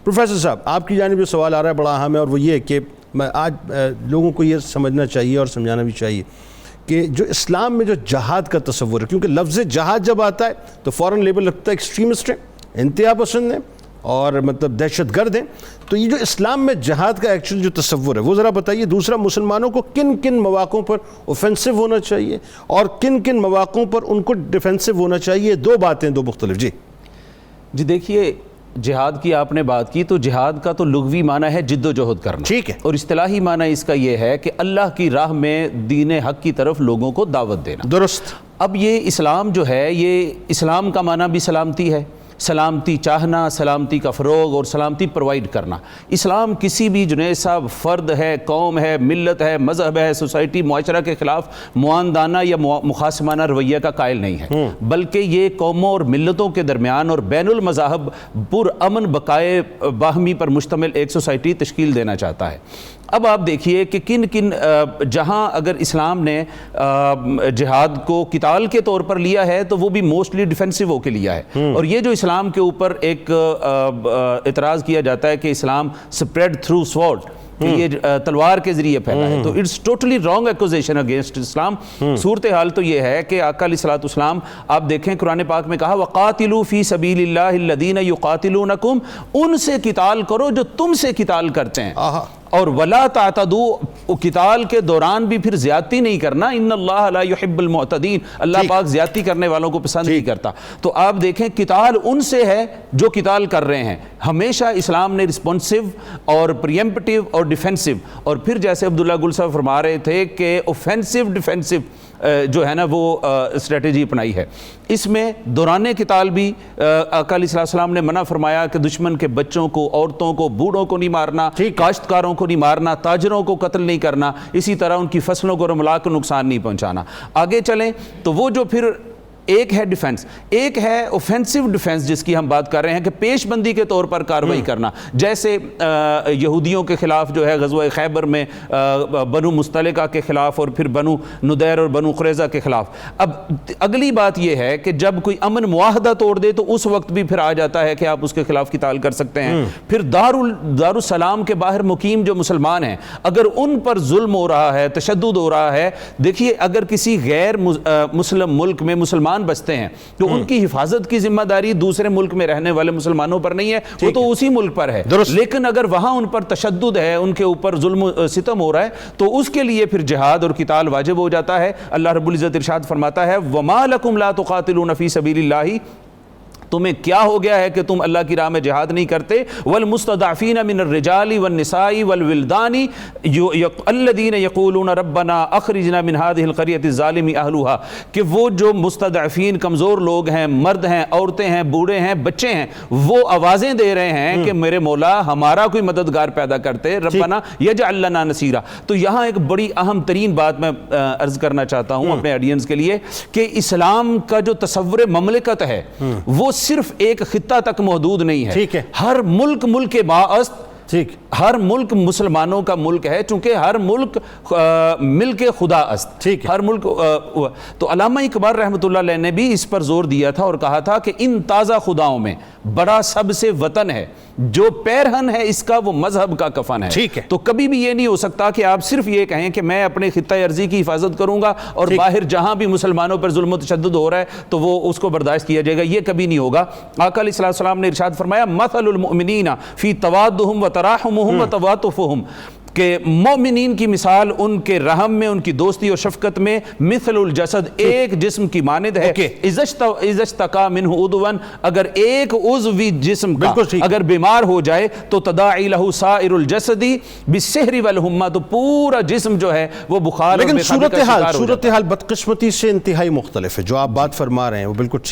Professor صاحب آپ کی جانب جو سوال آ رہا ہے بڑا اہم ہے، اور وہ یہ ہے کہ آج لوگوں کو یہ سمجھنا چاہیے اور سمجھانا بھی چاہیے کہ جو اسلام میں جو جہاد کا تصور ہے، کیونکہ لفظ جہاد جب آتا ہے تو فوراً لیبل لگتا ہے ایکسٹریمسٹ ہیں، انتہا پسند ہیں اور مطلب دہشت گرد ہیں. تو یہ جو اسلام میں جہاد کا ایکچوئل جو تصور ہے وہ ذرا بتائیے. دوسرا، مسلمانوں کو کن کن مواقعوں پر اوفینسو ہونا چاہیے اور کن کن مواقعوں پر ان کو ڈیفینسو ہونا چاہیے؟ دو باتیں، دو مختلف. جی دیکھیے، جہاد کی آپ نے بات کی تو جہاد کا تو لغوی معنی ہے جد و جہد کرنا، ٹھیک ہے، اور اصطلاحی معنی اس کا یہ ہے کہ اللہ کی راہ میں دین حق کی طرف لوگوں کو دعوت دینا. درست. اب یہ اسلام جو ہے، یہ اسلام کا معنی بھی سلامتی ہے، سلامتی چاہنا، سلامتی کا فروغ اور سلامتی پرووائڈ کرنا. اسلام کسی بھی جنید صاحب فرد ہے، قوم ہے، ملت ہے، مذہب ہے، سوسائٹی، معاشرہ کے خلاف معاندانہ یا مخاصمانہ رویہ کا قائل نہیں ہے، بلکہ یہ قوموں اور ملتوں کے درمیان اور بین المذاہب پر امن بقائے باہمی پر مشتمل ایک سوسائٹی تشکیل دینا چاہتا ہے. اب آپ دیکھیے کہ کن کن جہاں اگر اسلام نے جہاد کو قتال کے طور پر لیا ہے تو وہ بھی موسٹلی ڈیفینسو ہو کے لیا ہے. اور یہ جو اسلام کے اوپر ایک اعتراض کیا جاتا ہے کہ اسلام سپریڈ تھرو سوارڈ، کہ یہ تلوار کے ذریعے پھیلا ہے، تو it's totally wrong accusation against Islam. صورتحال تو یہ ہے کہ آقا علیہ الصلوۃ والسلام، آپ دیکھیں قرآن پاک میں کہا وَقَاتِلُوا فِي سَبِيلِ اللَّهِ الَّذِينَ يُقَاتِلُونَكُمْ، ان سے قتال کرو جو تم سے قتال کرتے ہیں، اور وَلَا تَعْتَدُوا، قتال کے دوران بھی پھر زیادتی نہیں کرنا، ان اللہ لا يحب المعتدین، اللہ پاک زیادتی کرنے والوں کو پسند نہیں کرتا. تو آپ دیکھیں قتال ان سے ہے جو قتال کر رہے ہیں. ہمیشہ اسلام نے رسپونسو اور پریمپٹیو اور ڈیفینسو، اور پھر جیسے عبداللہ گل صاحب فرما رہے تھے کہ اوفینسو ڈیفینسو جو ہے نا وہ اسٹریٹجی اپنائی ہے. اس میں دوران قتال بھی آقا علیہ السلام نے منع فرمایا کہ دشمن کے بچوں کو، عورتوں کو، بوڑھوں کو نہیں مارنا، کاشتکاروں کو نہیں مارنا، تاجروں کو قتل نہیں کرنا، اسی طرح ان کی فصلوں کو اور املاک کو نقصان نہیں پہنچانا. آگے چلیں تو وہ جو پھر ایک ہے ڈیفنس، ایک ہے اوفینسو ڈیفنس جس کی ہم بات کر رہے ہیں کہ پیش بندی کے طور پر کارروائی کرنا، جیسے یہودیوں کے خلاف جو ہے غزوہ خیبر میں بنو مستلقہ کے خلاف، اور پھر بنو ندیر اور بنو قریظہ کے خلاف. اب اگلی بات یہ ہے کہ جب کوئی امن معاہدہ توڑ دے تو اس وقت بھی پھر آ جاتا ہے کہ آپ اس کے خلاف قتال کر سکتے ہیں. پھر دارالسلام کے باہر مقیم جو مسلمان ہیں، اگر ان پر ظلم ہو رہا ہے، تشدد ہو رہا ہے، دیکھیے اگر کسی غیر مسلم ملک میں مسلمان بستے ہیں تو ان کی حفاظت کی ذمہ داری دوسرے ملک میں رہنے والے مسلمانوں پر نہیں ہے، وہ تو اسی ملک پر ہے. لیکن اگر وہاں ان پر تشدد ہے، ان کے اوپر ظلم و ستم ہو رہا ہے، تو اس کے لیے پھر جہاد اور قتال واجب ہو جاتا ہے. اللہ رب العزت ارشاد فرماتا ہے وَمَا لَكُمْ لَا تُقَاتِلُونَ فِي سَبِيلِ اللَّهِ، تمہیں کیا ہو گیا ہے کہ تم اللہ کی راہ میں جہاد نہیں کرتے. والمستضعفین من الرجال والنساء والولدان الذین یقولون ربنا اخرجنا من هذه القرية الظالم اهلها، کہ وہ جو مستضعفین کمزور لوگ ہیں، مرد ہیں، عورتیں ہیں، بوڑھے ہیں، بچے ہیں، وہ آوازیں دے رہے ہیں کہ میرے مولا ہمارا کوئی مددگار پیدا کرتے، ربنا یجعل لنا نصیرا. تو یہاں ایک بڑی اہم ترین بات میں عرض کرنا چاہتا ہوں اپنے آڈینس کے لیے کہ اسلام کا جو تصور مملکت ہے وہ صرف ایک خطہ تک محدود نہیں ہے. ہر ملک ملک باعث، ہر ملک مسلمانوں کا ملک ہے، چونکہ ہر ملک ملک خدا است، ہر ملک. تو علامہ اقبال رحمۃ اللہ علیہ نے بھی اس پر زور دیا تھا اور کہا تھا کہ ان تازہ خداؤں میں بڑا سب سے وطن ہے، جو پیرہن ہے اس کا وہ مذہب کا کفن ہے. تو کبھی بھی یہ نہیں ہو سکتا کہ آپ صرف یہ کہیں کہ میں اپنے خطہ ارضی کی حفاظت کروں گا اور باہر جہاں بھی مسلمانوں پر ظلم و تشدد ہو رہا ہے تو وہ اس کو برداشت کیا جائے گا. یہ کبھی نہیں ہوگا. آقا علیہ السلام نے ارشاد فرمایا مثل المؤمنین فی توادہم و تراحمہم و تواتفہم، کہ مومنین کی مثال ان کے رحم میں، ان کی دوستی اور شفقت میں مثل الجسد، ایک جسم کی مانند ہے. اذا اشتکا منہ عضوا، اگر ایک عضو جسم کا اگر بیمار ہو جائے تو تداعی لہ سائر الجسد بالسہر والحمى، تو پورا جسم جو ہے وہ بخار. لیکن صورتحال بدقسمتی سے انتہائی مختلف ہے. جو آپ بات فرما رہے ہیں وہ بالکل